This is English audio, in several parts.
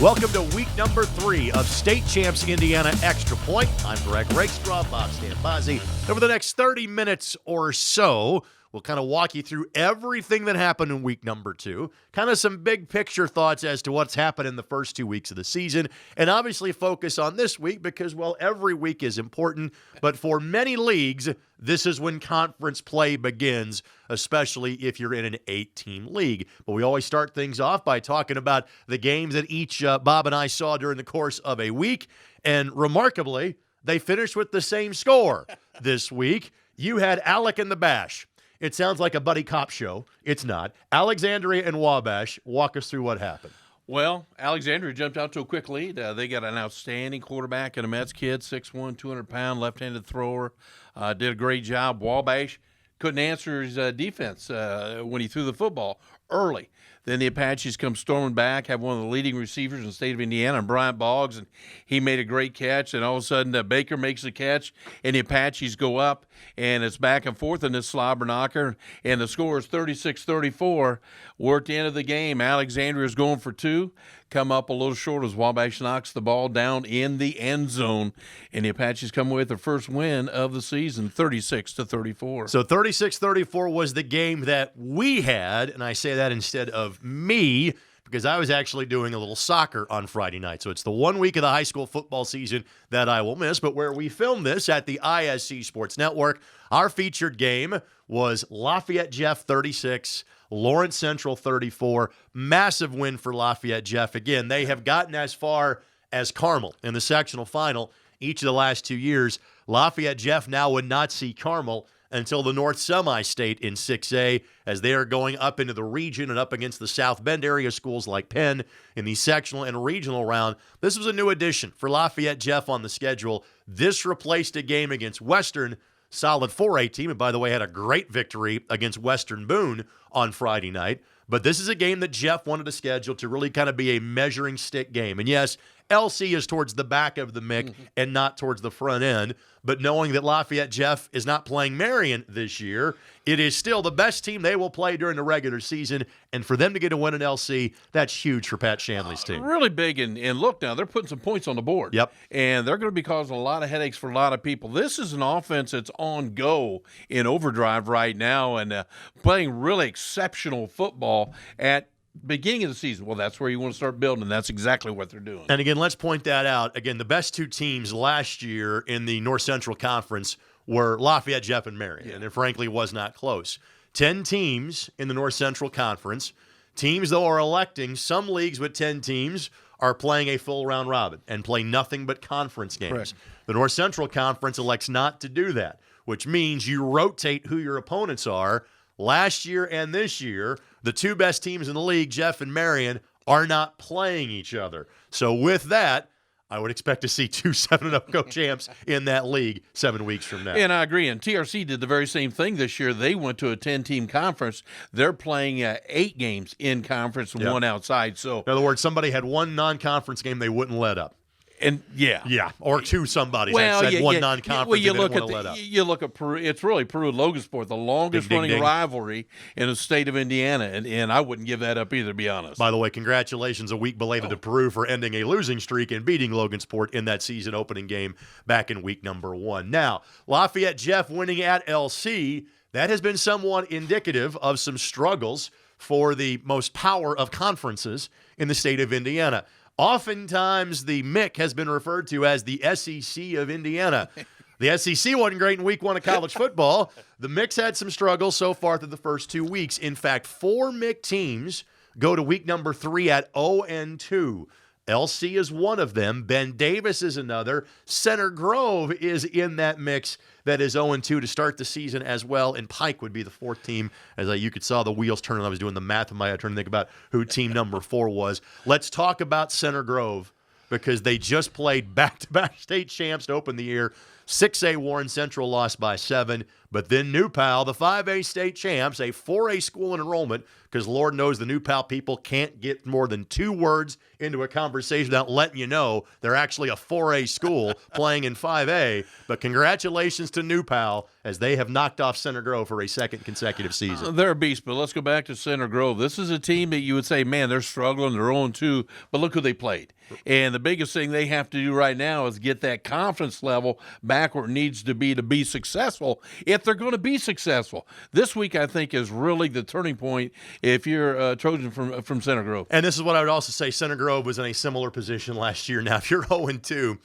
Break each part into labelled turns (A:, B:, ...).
A: Welcome to week number 3 of State Champs Indiana Extra Point. I'm Greg Rakestraw, Bob Stampazzi. Over the next 30 minutes or so, we'll kind of walk you through everything that happened in week number 2, kind of some big picture thoughts as to what's happened in the first 2 weeks of the season, and obviously focus on this week because, well, every week is important, but for many leagues, this is when conference play begins, especially if you're in an 8-team league. But we always start things off by talking about the games that each Bob and I saw during the course of a week, and remarkably, they finished with the same score this week. You had Alec and the Bash. It sounds like a buddy cop show. It's not. Alexandria and Wabash, walk us through what happened.
B: Well, Alexandria jumped out to a quick lead. They got an outstanding quarterback and a Mets kid, 6'1", 200-pound, left-handed thrower. Did a great job. Wabash couldn't answer his defense when he threw the football early. Then the Apaches come storming back, have one of the leading receivers in the state of Indiana, Bryant Boggs, and he made a great catch. And all of a sudden, Baker makes a catch, and the Apaches go up, and it's back and forth in this slobber knocker, and the score is 36-34. We're at the end of the game. Alexandria is going for 2. Come up a little short as Wabash knocks the ball down in the end zone, and the Apaches come away with their first win of the season, 36-34.
A: So 36-34 was the game that we had, and I say that instead of me because I was actually doing a little soccer on Friday night. So it's the 1 week of the high school football season that I will miss, but where we filmed this at the ISC Sports Network, our featured game was Lafayette Jeff 36, Lawrence Central 34. Massive win for Lafayette Jeff. Again, they have gotten as far as Carmel in the sectional final each of the last 2 years. Lafayette Jeff now would not see Carmel until the North Semi-State in 6A, as they are going up into the region and up against the South Bend area schools like Penn in the sectional and regional round. This was a new addition for Lafayette Jeff on the schedule. This replaced a game against Western, solid 4A team, and by the way, had a great victory against Western Boone on Friday night. But this is a game that Jeff wanted to schedule to really kind of be a measuring stick game. And yes, LC is towards the back of the mic and not towards the front end. But knowing that Lafayette Jeff is not playing Marion this year, it is still the best team they will play during the regular season. And for them to get a win in LC, that's huge for Pat Shanley's team.
B: Really big. And look now, they're putting some points on the board.
A: Yep.
B: And they're going to be causing a lot of headaches for a lot of people. This is an offense that's on go in overdrive right now and playing really exceptional football at beginning of the season. Well, that's where you want to start building, and that's exactly what they're doing.
A: And again, let's point that out. Again, the best 2 teams last year in the North Central Conference were Lafayette Jeff and Marion, and it frankly was not close. 10 teams in the North Central Conference. Teams, though, are electing. Some leagues with 10 teams are playing a full round robin and play nothing but conference games.
B: Correct.
A: The North Central Conference elects not to do that, which means you rotate who your opponents are. Last year and this year, the 2 best teams in the league, Jeff and Marion, are not playing each other. So with that, I would expect to see 2 7-0 co-champs in that league 7 weeks from now.
B: And I agree. And TRC did the very same thing this year. They went to a 10-team conference. They're playing 8 games in conference and 1 outside. So,
A: in other words, somebody had 1 non-conference game they wouldn't let up.
B: And yeah,
A: or 2 somebodies. Well, said 1 non-conference.
B: Well, you look at Peru. It's really Peru-Logansport, the longest running rivalry in the state of Indiana, and I wouldn't give that up either, to be honest.
A: By the way, congratulations a week belated to Peru for ending a losing streak and beating Logansport in that season opening game back in week number 1. Now, Lafayette Jeff winning at LC, that has been somewhat indicative of some struggles for the most power of conferences in the state of Indiana. Oftentimes, the MIC has been referred to as the SEC of Indiana. The SEC wasn't great in week 1 of college football. The MIC's had some struggles so far through the first 2 weeks. In fact, 4 MIC teams go to week number 3 at 0-2. LC is one of them. Ben Davis is another. Center Grove is in that mix that is 0-2 to start the season as well. And Pike would be the 4th team. As you could saw the wheels turning. I was doing the math in my head trying to think about who team number 4 was. Let's talk about Center Grove because they just played back-to-back state champs to open the year. 6A Warren Central lost by 7. But then New Pal, the 5A state champs, a 4A school in enrollment, because Lord knows the New Pal people can't get more than 2 words into a conversation without letting you know they're actually a 4A school playing in 5A. But congratulations to New Pal as they have knocked off Center Grove for a second consecutive season.
B: They're a beast, but let's go back to Center Grove. This is a team that you would say, man, they're struggling, they're 0-2, but look who they played. And the biggest thing they have to do right now is get that confidence level back where it needs to be successful, if they're going to be successful. This week, I think, is really the turning point if you're a Trojan from Center Grove.
A: And this is what I would also say. Center Grove was in a similar position last year. Now, if you're 0-2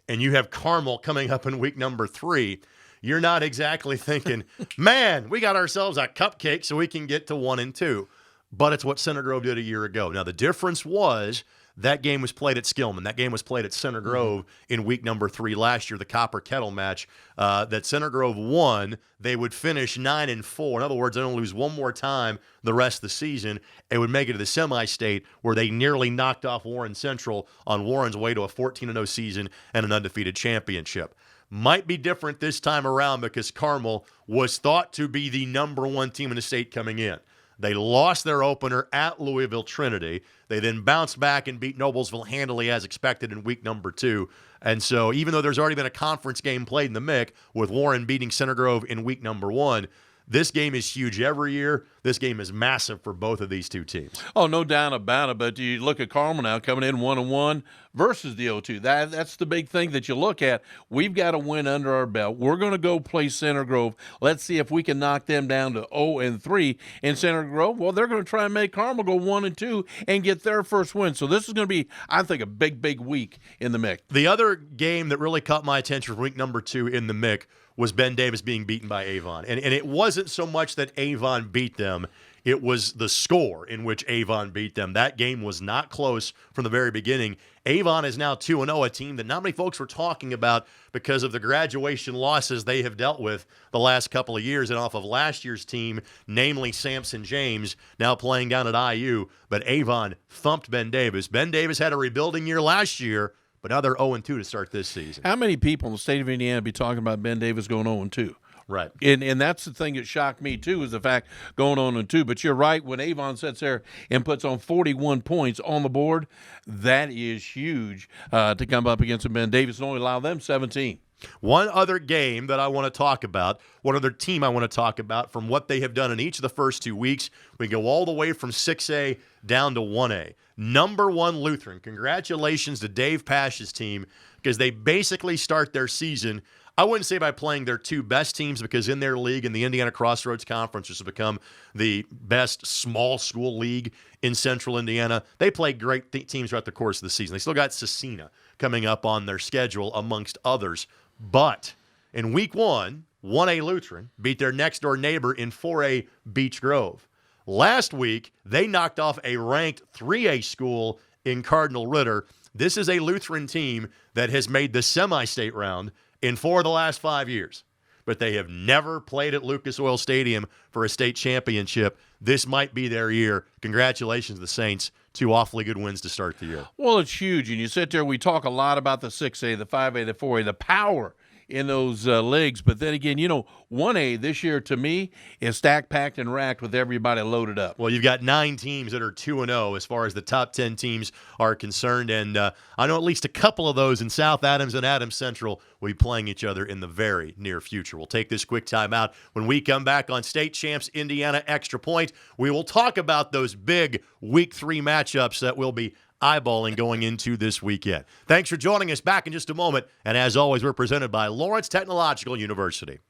A: and you have Carmel coming up in week number 3, you're not exactly thinking, man, we got ourselves a cupcake so we can get to 1-2. But it's what Center Grove did a year ago. Now, the difference was that game was played at Skillman. That game was played at Center Grove in week number 3 last year, the Copper Kettle match that Center Grove won. They would finish 9-4. In other words, they don't lose one more time the rest of the season. It would make it to the semi-state where they nearly knocked off Warren Central on Warren's way to a 14-0 season and an undefeated championship. Might be different this time around because Carmel was thought to be the number 1 team in the state coming in. They lost their opener at Louisville Trinity. They then bounced back and beat Noblesville handily as expected in week number 2. And so even though there's already been a conference game played in the MIC with Warren beating Center Grove in week number 1, this game is huge every year. This game is massive for both of these two teams.
B: Oh, no doubt about it. But you look at Carmel now coming in 1-1 versus the 0-2. That's the big thing that you look at. We've got to win under our belt. We're going to go play Center Grove. Let's see if we can knock them down to 0-3 in Center Grove. Well, they're going to try and make Carmel go 1-2 and get their first win. So this is going to be, I think, a big week in the MIC.
A: The other game that really caught my attention for week number 2 in the MIC was Ben Davis being beaten by Avon. And it wasn't so much that Avon beat them. It was the score in which Avon beat them. That game was not close from the very beginning. Avon is now 2-0, a team that not many folks were talking about because of the graduation losses they have dealt with the last couple of years and off of last year's team, namely Sampson James, now playing down at IU. But Avon thumped Ben Davis. Ben Davis had a rebuilding year last year, but now they're 0-2 to start this season.
B: How many people in the state of Indiana be talking about Ben Davis going 0-2?
A: Right.
B: And that's the thing that shocked me, too, is the fact going 0-2. But you're right, when Avon sits there and puts on 41 points on the board, that is huge to come up against Ben Davis and only allow them 17.
A: One other game that I want to talk about, one other team I want to talk about from what they have done in each of the first 2 weeks. We go all the way from 6A down to 1A. Number 1 Lutheran. Congratulations to Dave Pash's team because they basically start their season, I wouldn't say by playing their 2 best teams because in their league, in the Indiana Crossroads Conference, which has become the best small school league in central Indiana, they play great teams throughout the course of the season. They still got Cecina coming up on their schedule amongst others. But in week 1, 1A Lutheran beat their next-door neighbor in 4A Beech Grove. Last week, they knocked off a ranked 3A school in Cardinal Ritter. This is a Lutheran team that has made the semi-state round in 4 of the last 5 years. But they have never played at Lucas Oil Stadium for a state championship. This might be their year. Congratulations to the Saints. 2 awfully good wins to start the year.
B: Well, it's huge. And you sit there, we talk a lot about the 6A, the 5A, the 4A, the power in those leagues. But then again, 1A this year to me is stacked, packed, and racked with everybody loaded up.
A: Well, you've got 9 teams that are 2-0 as far as the top 10 teams are concerned. And I know at least a couple of those in South Adams and Adams Central will be playing each other in the very near future. We'll take this quick time out. When we come back on State Champs Indiana Extra Point, we will talk about those big Week 3 matchups that will be eyeballing going into this weekend. Thanks for joining us. Back in just a moment. And as always, we're presented by Lawrence Technological University.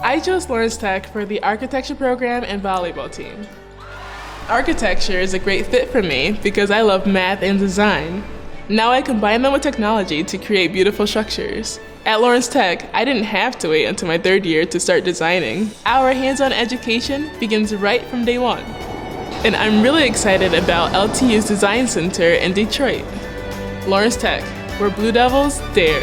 C: I chose Lawrence Tech for the architecture program and volleyball team. Architecture is a great fit for me because I love math and design. Now I combine them with technology to create beautiful structures. At Lawrence Tech, I didn't have to wait until my 3rd year to start designing. Our hands-on education begins right from day 1. And I'm really excited about LTU's Design Center in Detroit. Lawrence Tech, where Blue Devils dare.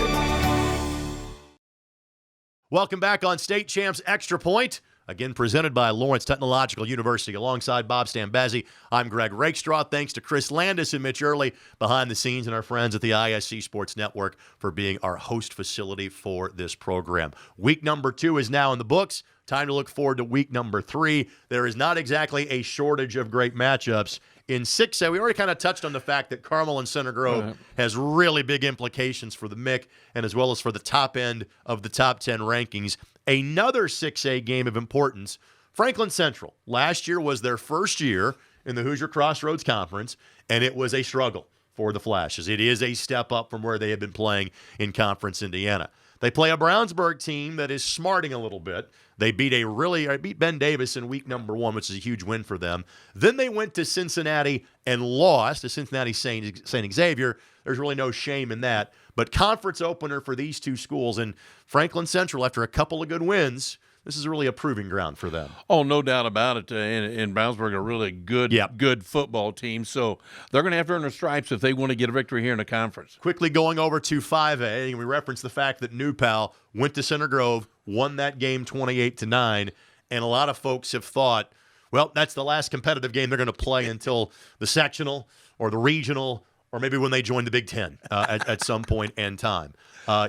A: Welcome back on State Champs Extra Point. again presented by Lawrence Technological University. Alongside Bob Stambazzi, I'm Greg Rakestraw. Thanks to Chris Landis and Mitch Early behind the scenes, and our friends at the ISC Sports Network for being our host facility for this program. Week number 2 is now in the books. Time to look forward to week number 3. There is not exactly a shortage of great matchups. In 6A, we already kind of touched on the fact that Carmel and Center Grove has really big implications for the MIC and as well as for the top end of the top 10 rankings. Another 6A game of importance, Franklin Central. Last year was their first year in the Hoosier Crossroads Conference, and it was a struggle for the Flashes. It is a step up from where they have been playing in Conference Indiana. They play a Brownsburg team that is smarting a little bit. They beat Ben Davis in week number 1, which is a huge win for them. Then they went to Cincinnati and lost to Cincinnati St. Xavier. There's really no shame in that. But conference opener for these two schools, and Franklin Central, after a couple of good wins, this is really a proving ground for them.
B: Oh, no doubt about it. And Brownsburg are really good football team. So they're going to have to earn their stripes if they want to get a victory here in the conference.
A: Quickly going over to 5A, and we referenced the fact that New Pal went to Center Grove, won that game 28-9, and a lot of folks have thought, well, that's the last competitive game they're going to play until the sectional or the regional or maybe when they join the Big Ten at some point in time.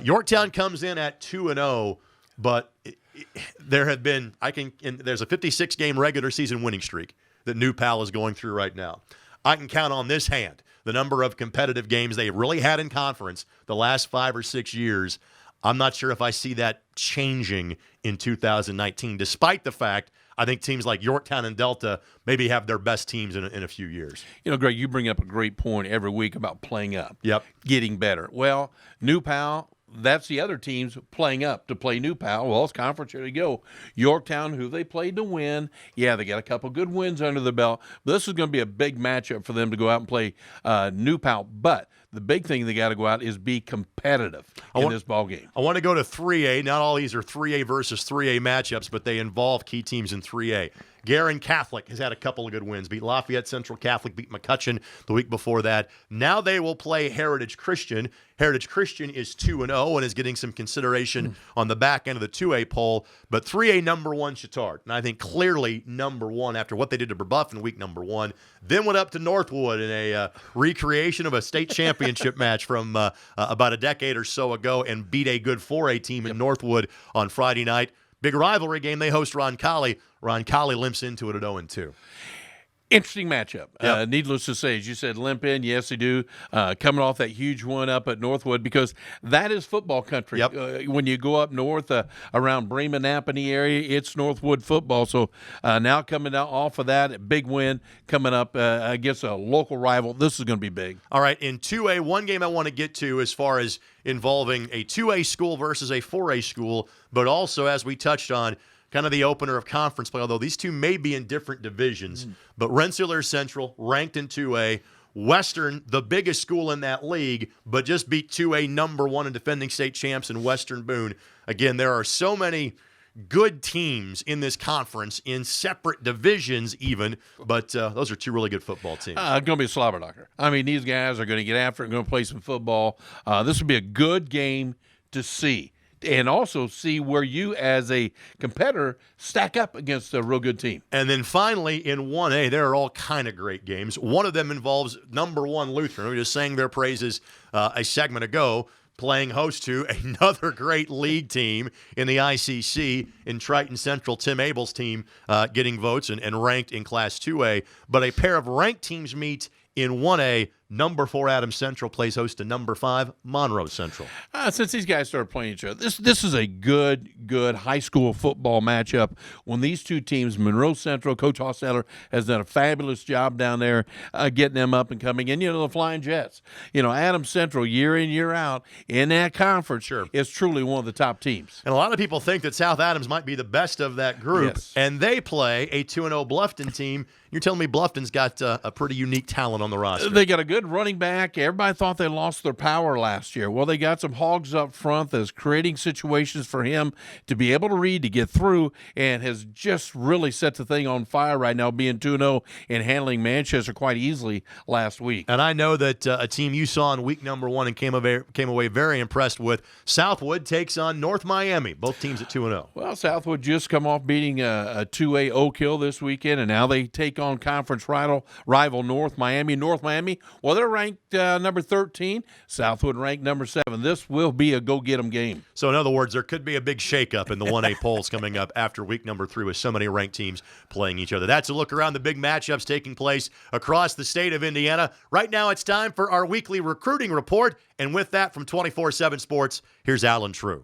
A: Yorktown comes in at 2-0, but there's a 56-game regular season winning streak that New Pal is going through right now. I can count on this hand the number of competitive games they really had in conference the last 5 or 6 years. I'm not sure if I see that changing in 2019, despite the fact I think teams like Yorktown and Delta maybe have their best teams in a few years.
B: You know, Greg, you bring up a great point every week about playing up,
A: Yep,
B: getting better. Well, New Pal, that's the other teams playing up to play New Pal. Well, it's conference, here you go. Yorktown, who they played to win. Yeah, they got a couple good wins under the belt. But this is going to be a big matchup for them to go out and play New Pal. But the big thing they got to go out is be competitive in this ball game.
A: I want to go to 3A. Not all these are 3A versus 3A matchups, but they involve key teams in 3A. Guerin Catholic has had a couple of good wins. Beat Lafayette Central Catholic, beat McCutcheon the week before that. Now they will play Heritage Christian. Heritage Christian is 2-0 and is getting some consideration on the back end of the 2A poll. But 3A number 1 Chittard, and I think clearly number 1 after what they did to Brebeuf in week number 1. Then went up to Northwood in a recreation of a state championship match from about a decade or so ago and beat a good 4A team in Northwood on Friday night. Big rivalry game. They host Roncalli. Roncalli limps into it at 0-2.
B: Interesting matchup.
A: Yep.
B: Needless to say, as you said, limp in. Yes, they do. Coming off that huge one up at Northwood, because that is football country.
A: Yep.
B: When you go up north around Bremen, Napanee area, it's Northwood football. So now coming out off of that, big win coming up against a local rival. This is going to be big.
A: All right, in 2A, one game I want to get to as far as involving a 2A school versus a 4A school, but also, as we touched on, kind of the opener of conference play, although these two may be in different divisions. But Rensselaer Central, ranked in 2A. Western, the biggest school in that league, but just beat 2A number 1 and defending state champs in Western Boone. Again, there are so many good teams in this conference in separate divisions even, but those are two really good football teams.
B: It's going to be a slobber knocker. I mean, these guys are going to get after it and going to play some football. This will be a good game to see. And also see where you, as a competitor, stack up against a real good team.
A: And then finally, in 1A, there are all kind of great games. One of them involves number 1 Lutheran. We just sang their praises a segment ago, playing host to another great league team in the ICC in Triton Central. Tim Abel's team getting votes and ranked in Class 2A. But a pair of ranked teams meet in 1A. Number 4 Adams Central plays host to number 5 Monroe Central.
B: Since these guys started playing each other, this is a good high school football matchup. When these two teams, Monroe Central, Coach Hostetler has done a fabulous job down there getting them up and coming. And, the Flying Jets. Adams Central, year in, year out, in that conference, is truly one of the top teams.
A: And a lot of people think that South Adams might be the best of that group.
B: Yes.
A: And they play a 2-0 Bluffton team. You're telling me Bluffton's got a pretty unique talent on the roster.
B: They got a good good running back. Everybody thought they lost their power last year. Well, they got some hogs up front that's creating situations for him to be able to read, to get through, and has just really set the thing on fire right now, being 2-0 and handling Manchester quite easily last week.
A: And I know that a team you saw in week number 1 and came away very impressed with, Southwood takes on North Miami, both teams at 2-0.
B: Well, Southwood just come off beating a 2A Oak Hill this weekend, and now they take on conference rival North Miami. North Miami, well, they're ranked number 13. Southwood ranked number 7. This will be a go-get-'em game.
A: So, in other words, there could be a big shakeup in the 1A polls coming up after week number 3 with so many ranked teams playing each other. That's a look around the big matchups taking place across the state of Indiana. Right now, it's time for our weekly recruiting report. And with that, from 24/7 Sports, here's Alan True.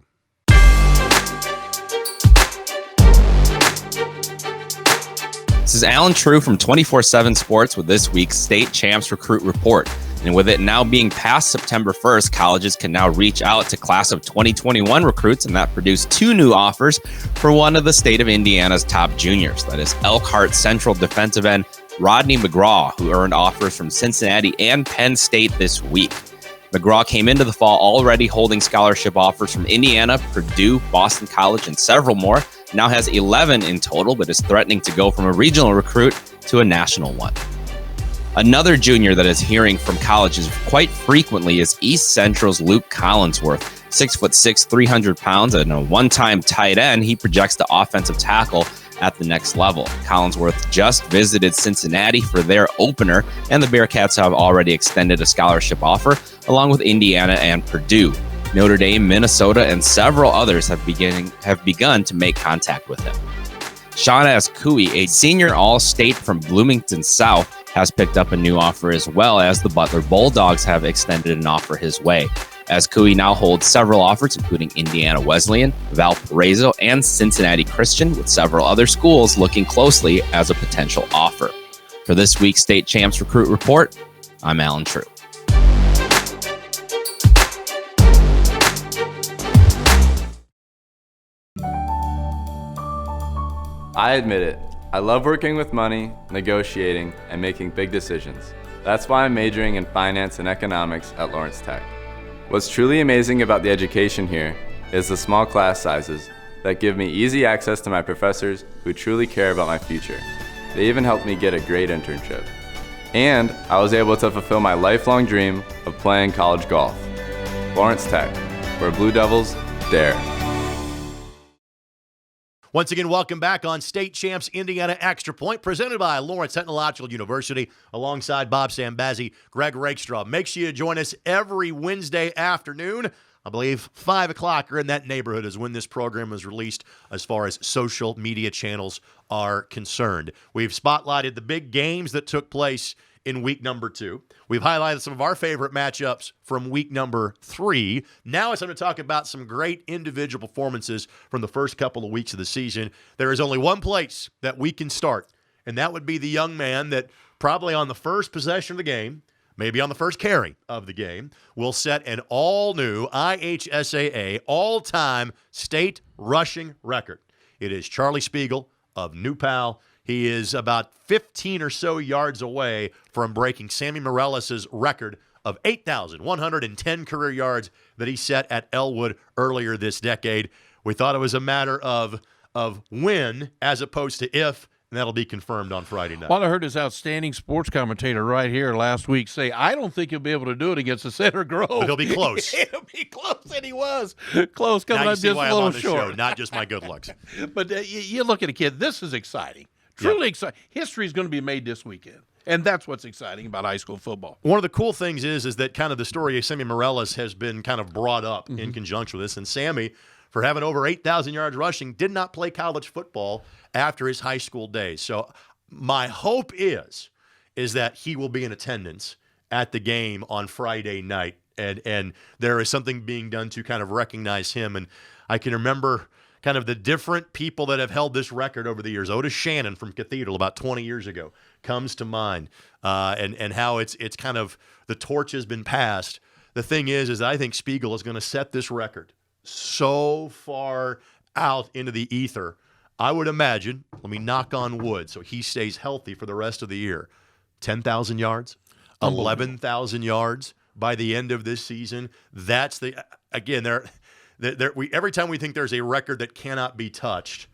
D: This is Alan True from 24/7 Sports with this week's State Champs Recruit Report. And with it now being past September 1st, colleges can now reach out to class of 2021 recruits, and that produced 2 new offers for one of the state of Indiana's top juniors. That is Elkhart Central defensive end Rodney McGraw, who earned offers from Cincinnati and Penn State this week. McGraw came into the fall already holding scholarship offers from Indiana, Purdue, Boston College, and several more. Now has 11 in total, but is threatening to go from a regional recruit to a national one. Another junior that is hearing from colleges quite frequently is East Central's Luke Collinsworth. 6'6", 300 pounds, and a one-time tight end, he projects the offensive tackle at the next level. Collinsworth just visited Cincinnati for their opener, and the Bearcats have already extended a scholarship offer, along with Indiana and Purdue. Notre Dame, Minnesota, and several others have begun to make contact with him. Sean Ascui, a senior All-State from Bloomington South, has picked up a new offer, as well as the Butler Bulldogs have extended an offer his way. Ascui now holds several offers, including Indiana Wesleyan, Valparaiso, and Cincinnati Christian, with several other schools looking closely as a potential offer. For this week's State Champs Recruit Report, I'm Alan True.
E: I admit it, I love working with money, negotiating, and making big decisions. That's why I'm majoring in finance and economics at Lawrence Tech. What's truly amazing about the education here is the small class sizes that give me easy access to my professors who truly care about my future. They even helped me get a great internship. And I was able to fulfill my lifelong dream of playing college golf. Lawrence Tech, where Blue Devils dare.
A: Once again, welcome back on State Champs Indiana Extra Point, presented by Lawrence Technological University, alongside Bob Sambazzi, Greg Rakestraw. Make sure you join us every Wednesday afternoon. I believe 5 o'clock or in that neighborhood is when this program is released as far as social media channels are concerned. We've spotlighted the big games that took place in week number 2. We've highlighted some of our favorite matchups from week number 3. Now it's time to talk about some great individual performances from the first couple of weeks of the season. There is only one place that we can start, and that would be the young man that probably on the first possession of the game, maybe on the first carry of the game, will set an all-new IHSAA all-time state rushing record. It is Charlie Spiegel of New Pal. He is about 15 or so yards away from breaking Sammy Morales' record of 8,110 career yards that he set at Elwood earlier this decade. We thought it was a matter of when as opposed to if, and that'll be confirmed on Friday night.
B: Well, I heard his outstanding sports commentator right here last week say, I don't think he'll be able to do it against the Center Grove.
A: But he'll be close.
B: He'll be close, and he was. Close, coming
A: now you
B: up
A: see
B: just
A: why
B: a
A: I'm
B: little
A: on the
B: short.
A: show, not just my good looks.
B: But you look at a kid, this is exciting. Truly exciting. History is going to be made this weekend. And that's what's exciting about high school football.
A: One of the cool things is that kind of the story of Sammy Morales has been kind of brought up in conjunction with this. And Sammy, for having over 8,000 yards rushing, did not play college football after his high school days. So my hope is that he will be in attendance at the game on Friday night. And there is something being done to kind of recognize him. And I can remember kind of the different people that have held this record over the years. Otis Shannon from Cathedral about 20 years ago comes to mind, and how it's kind of the torch has been passed. The thing is I think Spiegel is going to set this record so far out into the ether. I would imagine, let me knock on wood so he stays healthy for the rest of the year, 10,000 yards. 11,000 yards by the end of this season. That's again, every time we think there's a record that cannot be touched,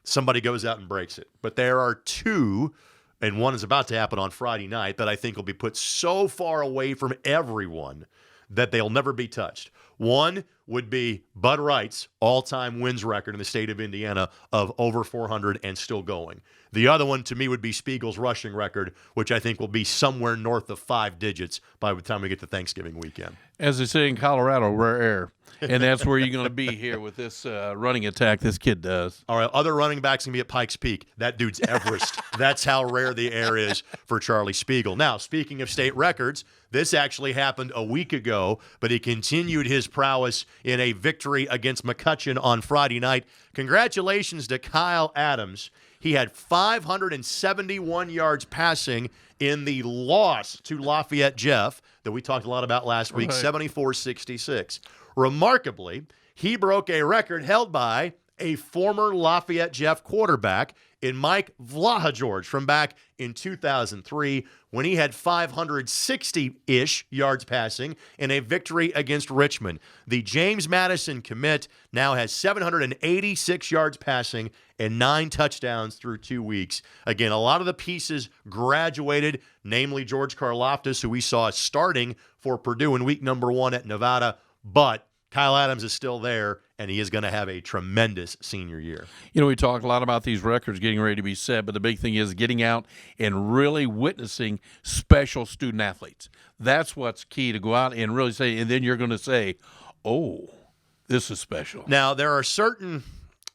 A: somebody goes out and breaks it. But there are two, and one is about to happen on Friday night, that I think will be put so far away from everyone that they'll never be touched. One would be Bud Wright's all-time wins record in the state of Indiana of over 400 and still going. The other one, to me, would be Spiegel's rushing record, which I think will be somewhere north of 5 digits by the time we get to Thanksgiving weekend.
B: As they say in Colorado, rare air. And that's where you're going to be here with this running attack this kid does.
A: All right, other running backs can be at Pikes Peak. That dude's Everest. That's how rare the air is for Charlie Spiegel. Now, speaking of state records, this actually happened a week ago, but he continued his prowess in a victory against McCutcheon on Friday night. Congratulations to Kyle Adams. He had 571 yards passing in the loss to Lafayette Jeff that we talked a lot about last week, 74-66. Remarkably, he broke a record held by a former Lafayette Jeff quarterback in Mike Vlahojorge from back in 2003 when he had 560-ish yards passing in a victory against Richmond. The James Madison commit now has 786 yards passing and 9 touchdowns through 2 weeks. Again, a lot of the pieces graduated, namely George Karloftis, who we saw starting for Purdue in week number 1 at Nevada, but Kyle Adams is still there, and he is going to have a tremendous senior year.
B: You know, we talk a lot about these records getting ready to be set, but the big thing is getting out and really witnessing special student athletes. That's what's key, to go out and really say, and then you're going to say, oh, this is special.
A: Now, there are certain,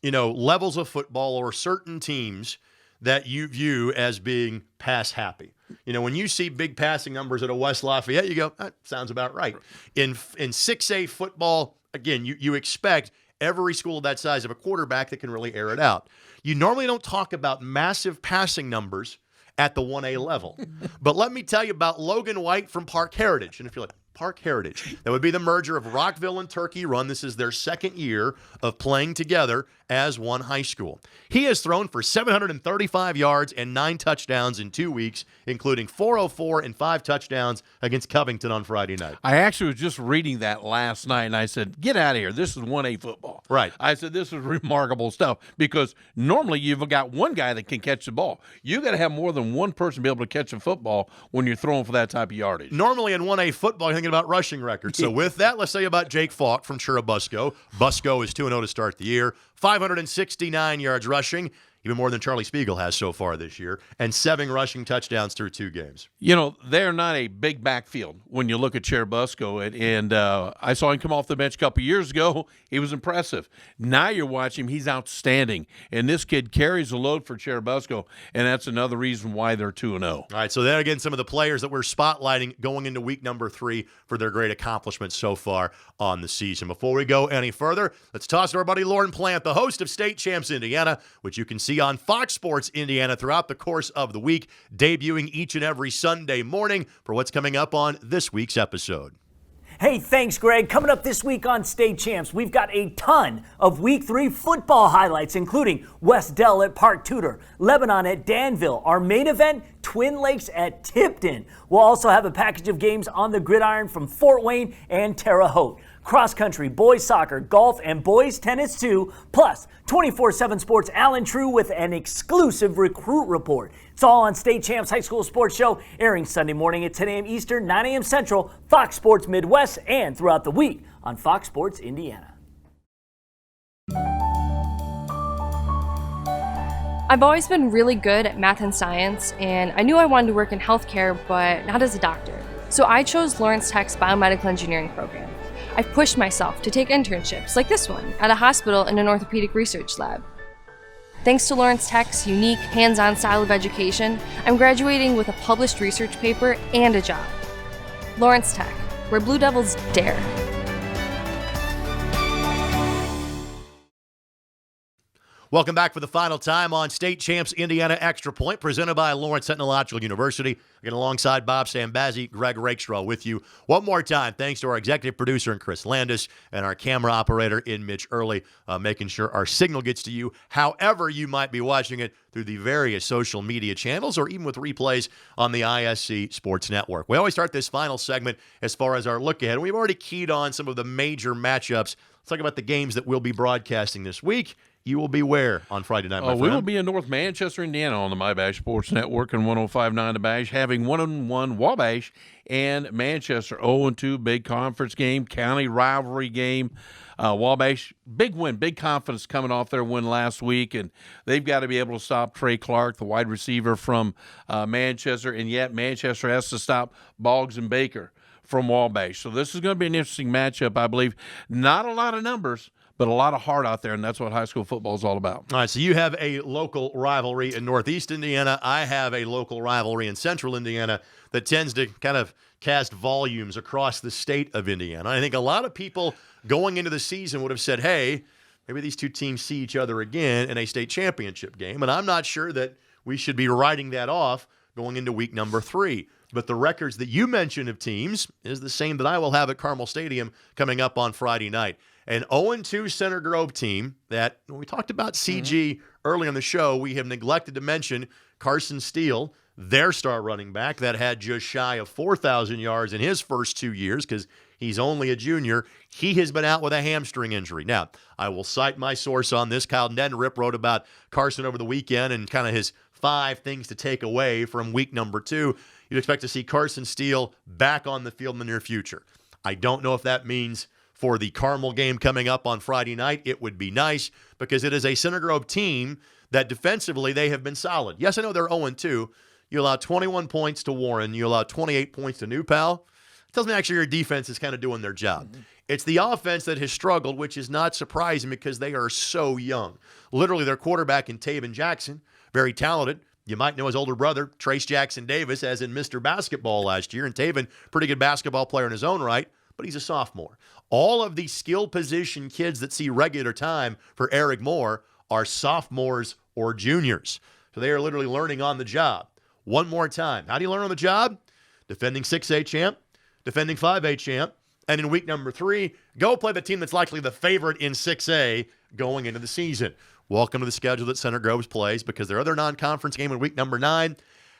A: levels of football or certain teams that you view as being pass happy. When you see big passing numbers at a West Lafayette, you go, that sounds about right. In 6A football, again, you expect every school of that size of a quarterback that can really air it out. You normally don't talk about massive passing numbers at the 1A level. But let me tell you about Logan White from Park Heritage. And if you're like, Park Heritage, that would be the merger of Rockville and Turkey Run. This is their second year of playing together as one high school. He has thrown for 735 yards and 9 touchdowns in 2 weeks, including 404 and 5 touchdowns against Covington on Friday night.
B: I actually was just reading that last night, and I said, get out of here. This is 1A football.
A: Right.
B: I said, this is remarkable stuff, because normally you've got one guy that can catch the ball. You got to have more than one person be able to catch a football when you're throwing for that type of yardage.
A: Normally in 1A football, you're thinking about rushing records. So with that, let's say about Jake Falk from Churubusco. Busco is 2-0 to start the year. 569 yards rushing, even more than Charlie Spiegel has so far this year, and 7 rushing touchdowns through 2 games.
B: They're not a big backfield when you look at Churubusco, and I saw him come off the bench a couple years ago. He was impressive. Now you're watching him. He's outstanding, and this kid carries the load for Churubusco, and that's another reason why they're 2-0.
A: All right, so then again, some of the players that we're spotlighting going into week number 3 for their great accomplishments so far on the season. Before we go any further, let's toss to our buddy Lauren Plant, the host of State Champs Indiana, which you can see on Fox Sports Indiana throughout the course of the week, debuting each and every Sunday morning for what's coming up on this week's episode.
F: Hey, thanks, Greg. Coming up this week on State Champs, we've got a ton of Week 3 football highlights, including West Dell at Park Tudor, Lebanon at Danville, our main event, Twin Lakes at Tipton. We'll also have a package of games on the gridiron from Fort Wayne and Terre Haute. Cross country, boys soccer, golf, and boys tennis too, plus 24/7 Sports' Alan True with an exclusive recruit report. It's all on State Champs High School Sports Show, airing Sunday morning at 10 a.m. Eastern, 9 a.m. Central, Fox Sports Midwest, and throughout the week on Fox Sports Indiana.
G: I've always been really good at math and science, and I knew I wanted to work in healthcare, but not as a doctor. So I chose Lawrence Tech's biomedical engineering program. I've pushed myself to take internships, like this one, at a hospital in an orthopedic research lab. Thanks to Lawrence Tech's unique, hands-on style of education, I'm graduating with a published research paper and a job. Lawrence Tech, where Blue Devils dare.
A: Welcome back for the final time on State Champs Indiana Extra Point, presented by Lawrence Technological University. Again, alongside Bob Stambazzi, Greg Rakestraw with you. One more time, thanks to our executive producer in Chris Landis and our camera operator in Mitch Early, making sure our signal gets to you however you might be watching it through the various social media channels or even with replays on the ISC Sports Network. We always start this final segment as far as our look ahead. We've already keyed on some of the major matchups. Let's talk about the games that we'll be broadcasting this week. You will be where on Friday night, my friend?
B: We will be in North Manchester, Indiana on the MyBash Sports Network and 105.9 The Bash, having 1-1 Wabash and Manchester 0-2 big conference game, county rivalry game. Wabash, big win, big confidence coming off their win last week, and they've got to be able to stop Trey Clark, the wide receiver from Manchester, and yet Manchester has to stop Boggs and Baker from Wabash. So this is going to be an interesting matchup, I believe. Not a lot of numbers, but a lot of heart out there, and that's what high school football is all about.
A: All right, so you have a local rivalry in Northeast Indiana. I have a local rivalry in Central Indiana that tends to kind of cast volumes across the state of Indiana. I think a lot of people going into the season would have said, hey, maybe these two teams see each other again in a state championship game, and I'm not sure that we should be writing that off going into week number 3. But the records that you mentioned of teams is the same that I will have at Carmel Stadium coming up on Friday night. An 0-2 Center Grove team that, when we talked about CG early on the show, we have neglected to mention Carson Steele, their star running back that had just shy of 4,000 yards in his first 2 years because he's only a junior. He has been out with a hamstring injury. Now, I will cite my source on this. Kyle Neddenrip wrote about Carson over the weekend and kind of his 5 things to take away from week number 2. You'd expect to see Carson Steele back on the field in the near future. I don't know if that means for the Carmel game coming up on Friday night. It would be nice because it is a Center Grove team that defensively they have been solid. Yes, I know they're 0-2. You allow 21 points to Warren. You allow 28 points to New Pal. It tells me actually your defense is kind of doing their job. It's the offense that has struggled, which is not surprising because they are so young. Literally, their quarterback in Taven Jackson, very talented. You might know his older brother, Trace Jackson Davis, as in Mr. Basketball last year. And Taven, pretty good basketball player in his own right, but he's a sophomore. All of the skill position kids that see regular time for Eric Moore are sophomores or juniors. So they are literally learning on the job. One more time. How do you learn on the job? Defending 6A champ, defending 5A champ, and in week number 3, go play the team that's likely the favorite in 6A going into the season. Welcome to the schedule that Center Grove plays because their other non-conference game in week number 9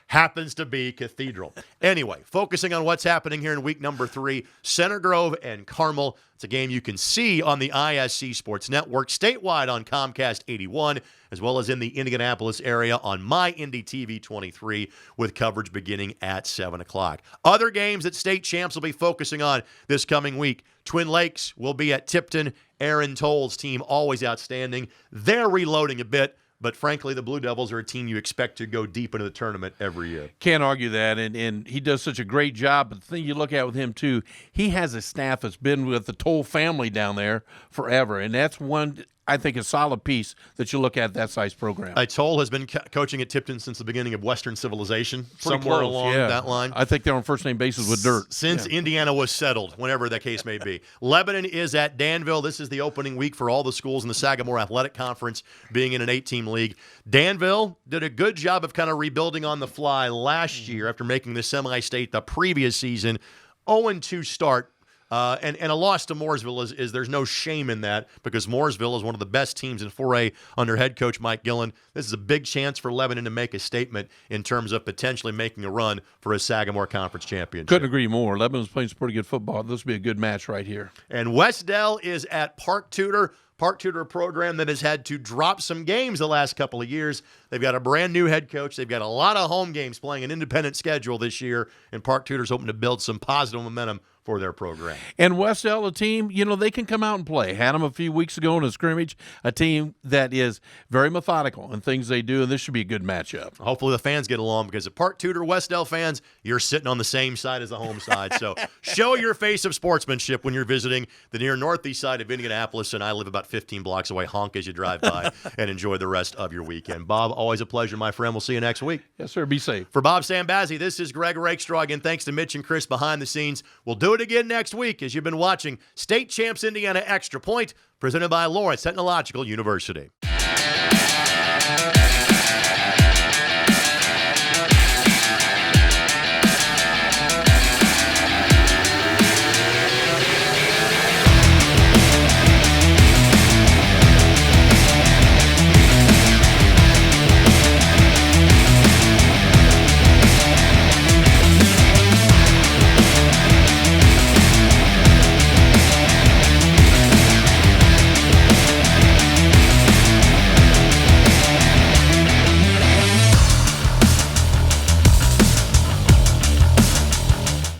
A: happens to be Cathedral. Anyway, focusing on what's happening here in week number 3, Center Grove and Carmel. It's a game you can see on the ISC Sports Network, statewide on Comcast 81, as well as in the Indianapolis area on My Indy TV 23, with coverage beginning at 7 o'clock. Other games that State Champs will be focusing on this coming week. Twin Lakes will be at Tipton. Aaron Toll's team, always outstanding. They're reloading a bit. But frankly, the Blue Devils are a team you expect to go deep into the tournament every year.
B: Can't argue that, and he does such a great job. But the thing you look at with him, too, he has a staff that's been with the Toll family down there forever, and that's one, I think, a solid piece that you look at that size program.
A: Toll has been coaching at Tipton since the beginning of Western civilization, somewhere along that line.
B: I think they're on first-name basis with dirt.
A: Since Indiana was settled, whenever that case may be. Lebanon is at Danville. This is the opening week for all the schools in the Sagamore Athletic Conference, being in an 8-team league. Danville did a good job of kind of rebuilding on the fly last year after making the semi-state the previous season. 0-2 start. And a loss to Mooresville is there's no shame in that because Mooresville is one of the best teams in 4A under head coach Mike Gillen. This is a big chance for Lebanon to make a statement in terms of potentially making a run for a Sagamore Conference championship.
B: Couldn't agree more. Lebanon's playing some pretty good football. This will be a good match right here.
A: And West Dell is at Park Tudor. Park Tudor, a program that has had to drop some games the last couple of years. They've got a brand new head coach. They've got a lot of home games, playing an independent schedule this year, and Park Tudor's hoping to build some positive momentum for their program.
B: And West Dell, a team, they can come out and play. Had them a few weeks ago in a scrimmage, a team that is very methodical in things they do, and this should be a good matchup.
A: Hopefully the fans get along because at Park Tudor, West Dell fans, you're sitting on the same side as the home side. So show your face of sportsmanship when you're visiting the near northeast side of Indianapolis, and I live about 15 blocks away. Honk as you drive by and enjoy the rest of your weekend. Bob, always a pleasure, my friend. We'll see you next week.
B: Yes, sir. Be safe.
A: For Bob Stambazzi, this is Greg Rakestraw. Again, thanks to Mitch and Chris behind the scenes. We'll do it again next week as you've been watching State Champs Indiana Extra Point, presented by Lawrence Technological University.